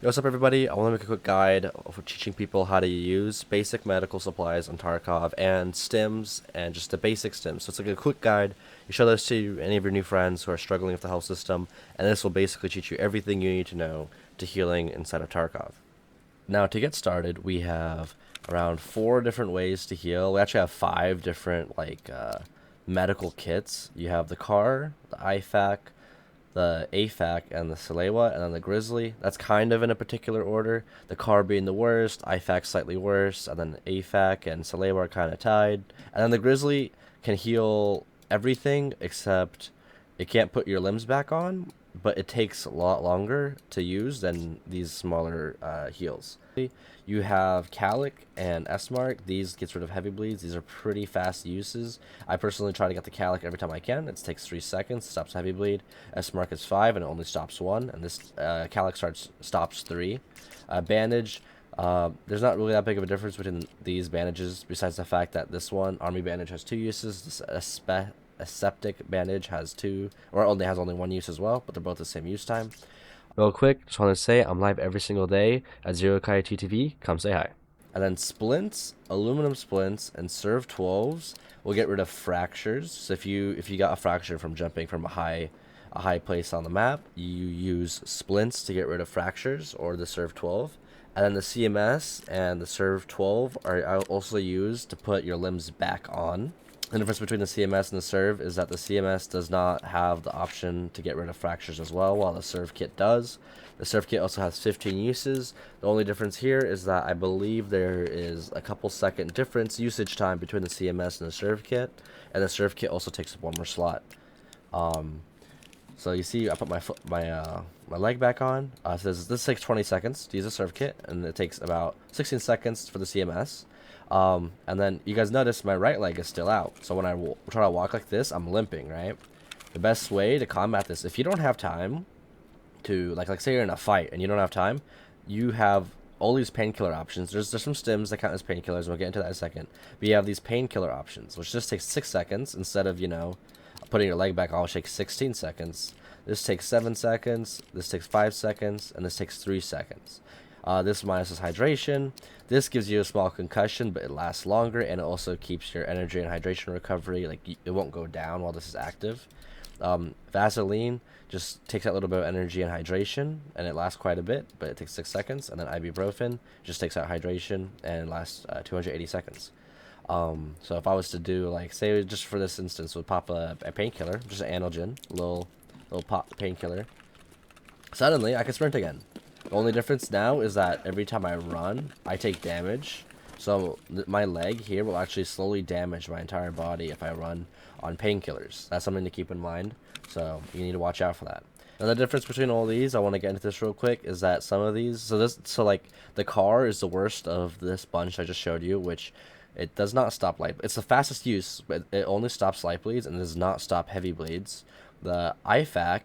Yo, what's up, everybody? I want to make a quick guide for teaching people how to use basic medical supplies on Tarkov and stims and just the basic stims. So it's like a quick guide. You show this to any of your new friends who are struggling with the health system, and this will basically teach you everything you need to know to healing inside of Tarkov. Now, to get started, we have around 4 different ways to heal. We actually have 5 different medical kits. You have the CAR, the IFAC, the AFAC, and the Salewa, and then the Grizzly. That's kind of in a particular order. The CAR being the worst, IFAC slightly worse, and then AFAC and Salewa are kind of tied. And then the Grizzly can heal everything except it can't put your limbs back on, but it takes a lot longer to use than these smaller heals. You have Calic and S-Mark. These gets rid of heavy bleeds. These are pretty fast uses. I personally try to get the Calic every time I can. It takes 3 seconds, stops heavy bleed. S-Mark is 5 and it only stops 1. And this Calic stops 3. Bandage. There's not really that big of a difference between these bandages, besides the fact that this one, Army Bandage, has 2 uses. This Aseptic Bandage has 2, or only has only 1 use as well, but they're both the same use time. Real quick, just want to say I'm live every single day at Zero Kai TTV. Come say hi. And then splints, aluminum splints, and serve 12s will get rid of fractures. So if you got a fracture from jumping from a high place on the map, you use splints to get rid of fractures, or the serve 12. And then the CMS and the serve 12 are also used to put your limbs back on. The difference between the CMS and the serve is that the CMS does not have the option to get rid of fractures as well, while the serve kit does. The serve kit also has 15 uses. The only difference here is that I believe there is a couple second difference usage time between the CMS and the serve kit, and the serve kit also takes up 1 more slot. So you see, I put my leg back on. So this takes 20 seconds to use a serve kit, and it takes about 16 seconds for the CMS. And then you guys notice my right leg is still out. So when I try to walk like this, I'm limping, right? The best way to combat this, if you don't have time to, like say you're in a fight and you don't have time, you have all these painkiller options. There's some stims that count as painkillers, and we'll get into that in a second. But you have these painkiller options, which just takes 6 seconds instead of, putting your leg back on, which takes 16 seconds. This takes 7 seconds, this takes 5 seconds, and this takes 3 seconds. This minuses hydration. This gives you a small concussion, but it lasts longer, and it also keeps your energy and hydration recovery. Like, it won't go down while this is active. Vaseline just takes that little bit of energy and hydration, and it lasts quite a bit, but it takes 6 seconds. And then ibuprofen just takes out hydration and lasts 280 seconds. So if I was to do, like, say just for this instance, would pop a painkiller, just an analgen, little pop painkiller. Suddenly, I can sprint again. The only difference now is that every time I run, I take damage. So my leg here will actually slowly damage my entire body if I run on painkillers. That's something to keep in mind. So you need to watch out for that. And the difference between all these, I want to get into this real quick, is that some of these, so like the CAR is the worst of this bunch I just showed you, which it does not stop light. It's the fastest use, but it only stops light bleeds and does not stop heavy bleeds. The IFAC,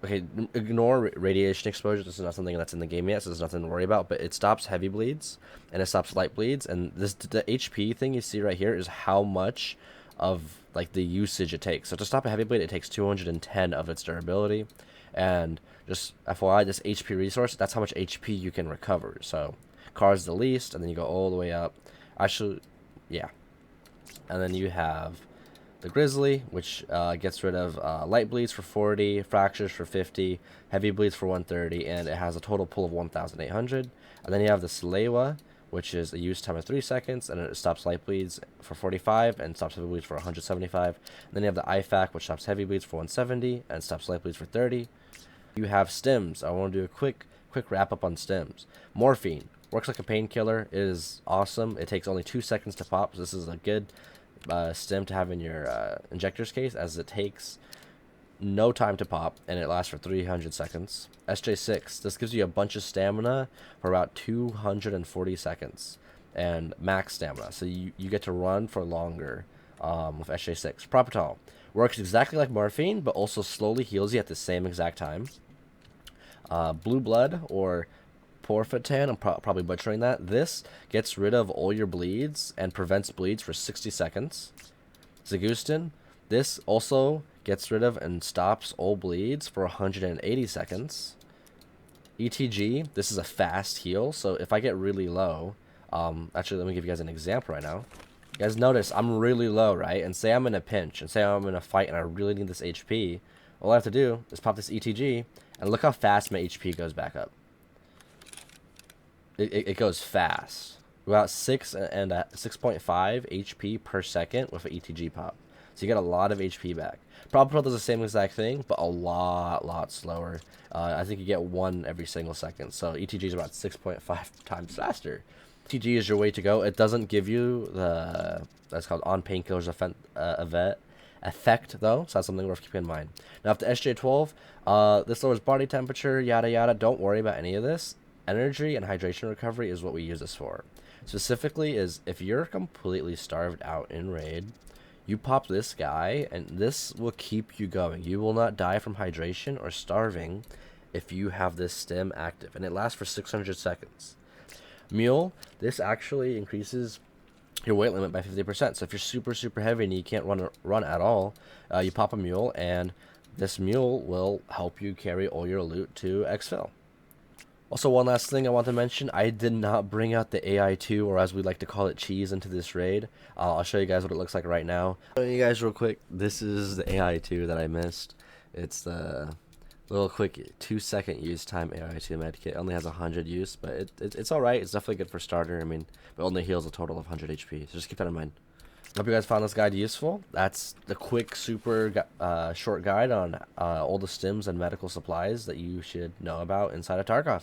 okay, ignore radiation exposure. This is not something that's in the game yet, so there's nothing to worry about. But it stops heavy bleeds, and it stops light bleeds. And the HP thing you see right here is how much of, like, the usage it takes. So to stop a heavy bleed, it takes 210 of its durability. And just FYI, this HP resource, that's how much HP you can recover. So CAR is the least, and then you go all the way up. Actually, yeah. And then you have the Grizzly, which gets rid of light bleeds for 40, fractures for 50, heavy bleeds for 130, and it has a total pull of 1,800. And then you have the Salewa, which is a use time of 3 seconds, and it stops light bleeds for 45 and stops heavy bleeds for 175. And then you have the IFAC, which stops heavy bleeds for 170 and stops light bleeds for 30. You have stims. I want to do a quick wrap up on stims. Morphine works like a painkiller. It is awesome. It takes only 2 seconds to pop, so this is a good stim to have in your injector's case, as it takes no time to pop and it lasts for 300 seconds. SJ6, this gives you a bunch of stamina for about 240 seconds and max stamina, so you get to run for longer with SJ6. Propital works exactly like morphine, but also slowly heals you at the same exact time. Blue blood, or Porphytan, I'm probably butchering that. This gets rid of all your bleeds and prevents bleeds for 60 seconds. Zagustin, this also gets rid of and stops all bleeds for 180 seconds. ETG, this is a fast heal, so if I get really low, actually let me give you guys an example right now. You guys notice I'm really low, right? And say I'm in a pinch, and say I'm in a fight and I really need this HP, all I have to do is pop this ETG, and look how fast my HP goes back up. It goes fast. About 6.5 HP per second with an ETG pop. So you get a lot of HP back. Proper Pro does the same exact thing, but a lot slower. I think you get 1 every single second. So ETG is about 6.5 times faster. ETG is your way to go. It doesn't give you the, that's called on painkillers effect though, so that's something worth keeping in mind. Now, if the SJ12, this lowers body temperature, yada yada, don't worry about any of this. Energy and hydration recovery is what we use this for. Specifically is if you're completely starved out in raid, you pop this guy and this will keep you going. You will not die from hydration or starving if you have this stim active, and it lasts for 600 seconds. Mule, this actually increases your weight limit by 50%. So if you're super heavy and you can't run at all, you pop a mule, and this mule will help you carry all your loot to exfil. Also, one last thing I want to mention, I did not bring out the AI2, or as we like to call it, cheese, into this raid. I'll show you guys what it looks like right now. Show you guys real quick, this is the AI2 that I missed. It's the little quick 2-second use time AI2 medkit. It only has 100 use, but it's alright. It's definitely good for starter. I mean, it only heals a total of 100 HP, so just keep that in mind. Hope you guys found this guide useful. That's the quick, super short guide on all the stims and medical supplies that you should know about inside of Tarkov.